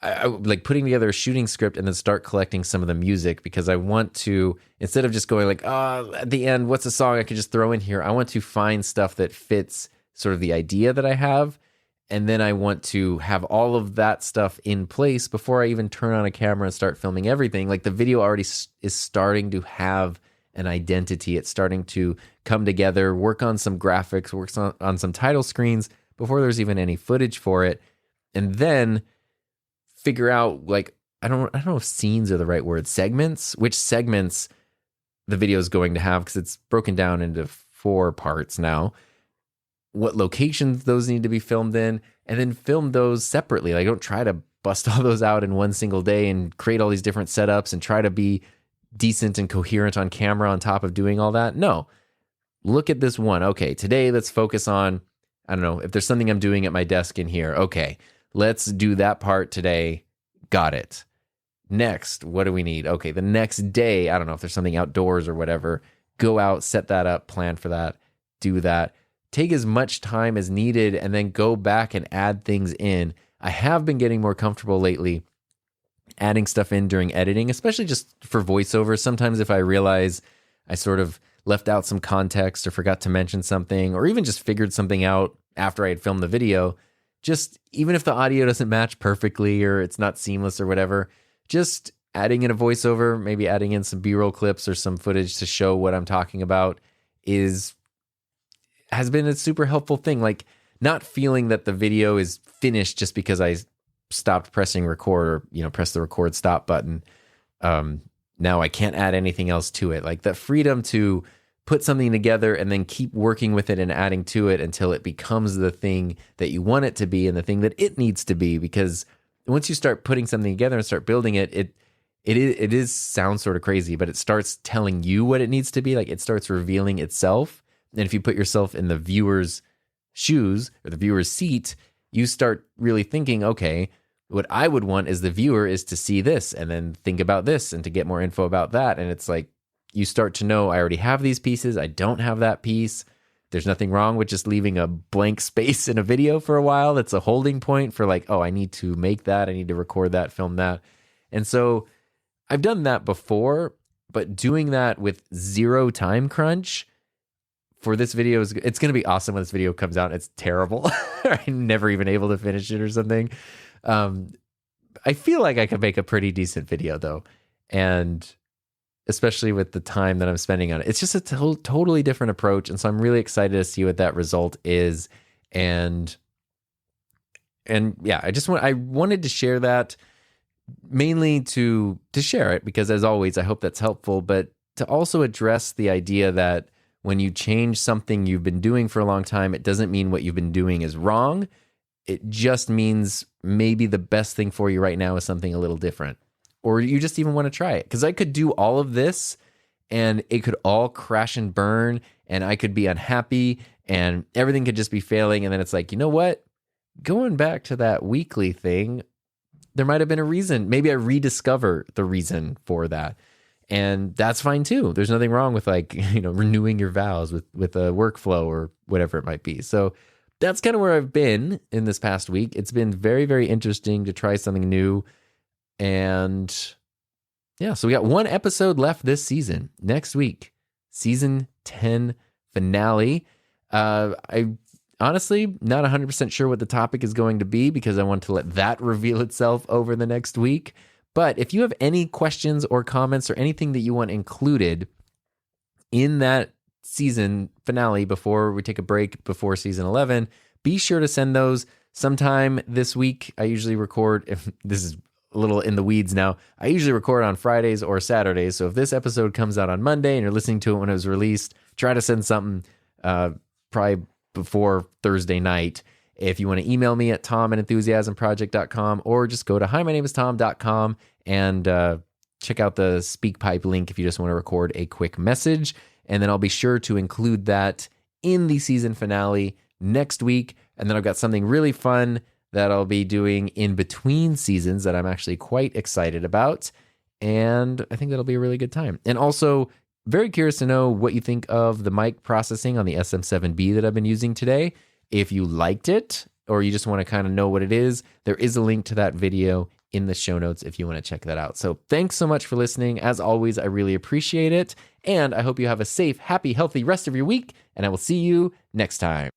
like putting together a shooting script and then start collecting some of the music, because I want to, instead of just going like, at the end, what's a song I could just throw in here? I want to find stuff that fits sort of the idea that I have. And then I want to have all of that stuff in place before I even turn on a camera and start filming everything. Like the video already is starting to have an identity. It's starting to come together, work on some graphics, works on some title screens before there's even any footage for it. And then figure out, like, I don't know if scenes are the right word, which segments the video is going to have, because it's broken down into 4 parts now. What locations those need to be filmed in, and then film those separately. Like, don't try to bust all those out in one single day and create all these different setups and try to be decent and coherent on camera on top of doing all that. No, look at this one. Okay, today let's focus on, I don't know, if there's something I'm doing at my desk in here. Okay, let's do that part today. Got it. Next, what do we need? Okay, the next day, I don't know if there's something outdoors or whatever. Go out, set that up, plan for that, do that. Take as much time as needed and then go back and add things in. I have been getting more comfortable lately adding stuff in during editing, especially just for voiceovers. Sometimes if I realize I sort of left out some context or forgot to mention something, or even just figured something out after I had filmed the video, just even if the audio doesn't match perfectly or it's not seamless or whatever, just adding in a voiceover, maybe adding in some B-roll clips or some footage to show what I'm talking about has been a super helpful thing. Like, not feeling that the video is finished just because I stopped pressing record or, press the record stop button. Now I can't add anything else to it. Like, that freedom to put something together and then keep working with it and adding to it until it becomes the thing that you want it to be and the thing that it needs to be. Because once you start putting something together and start building it, it sounds sort of crazy, but it starts telling you what it needs to be. Like, it starts revealing itself. And if you put yourself in the viewer's shoes or the viewer's seat, you start really thinking, okay, what I would want as the viewer is to see this and then think about this and to get more info about that. And it's like, you start to know, I already have these pieces. I don't have that piece. There's nothing wrong with just leaving a blank space in a video for a while. That's a holding point for like, oh, I need to make that. I need to record that, film that. And so I've done that before, but doing that with zero time crunch for this video, it's going to be awesome when this video comes out and it's terrible. I'm never even able to finish it or something. I feel like I could make a pretty decent video though. And especially with the time that I'm spending on it, it's just a totally different approach. And so I'm really excited to see what that result is. And yeah, I wanted to share that mainly to share it, because as always, I hope that's helpful, but to also address the idea that when you change something you've been doing for a long time, it doesn't mean what you've been doing is wrong. It just means maybe the best thing for you right now is something a little different, or you just even want to try it. Because I could do all of this and it could all crash and burn and I could be unhappy and everything could just be failing. And then it's like, you know what? Going back to that weekly thing, there might have been a reason. Maybe I rediscover the reason for that. And that's fine too. There's nothing wrong with renewing your vows with a workflow or whatever it might be. So that's kind of where I've been in this past week. It's been very, very interesting to try something new. And yeah, so we got 1 episode left this season. Next week, season 10 finale. I honestly not 100% sure what the topic is going to be, because I want to let that reveal itself over the next week. But if you have any questions or comments or anything that you want included in that season finale before we take a break before season 11, be sure to send those sometime this week. I usually record, if this is a little in the weeds now. I usually record on Fridays or Saturdays. So if this episode comes out on Monday and you're listening to it when it was released, try to send something probably before Thursday night. If you want to email me at tom@enthusiasmproject.com, or just go to himynameistom.com and check out the SpeakPipe link if you just want to record a quick message. And then I'll be sure to include that in the season finale next week. And then I've got something really fun that I'll be doing in between seasons that I'm actually quite excited about. And I think that'll be a really good time. And also, very curious to know what you think of the mic processing on the SM7B that I've been using today. If you liked it, or you just want to kind of know what it is, there is a link to that video in the show notes if you want to check that out. So thanks so much for listening. As always, I really appreciate it. And I hope you have a safe, happy, healthy rest of your week. And I will see you next time.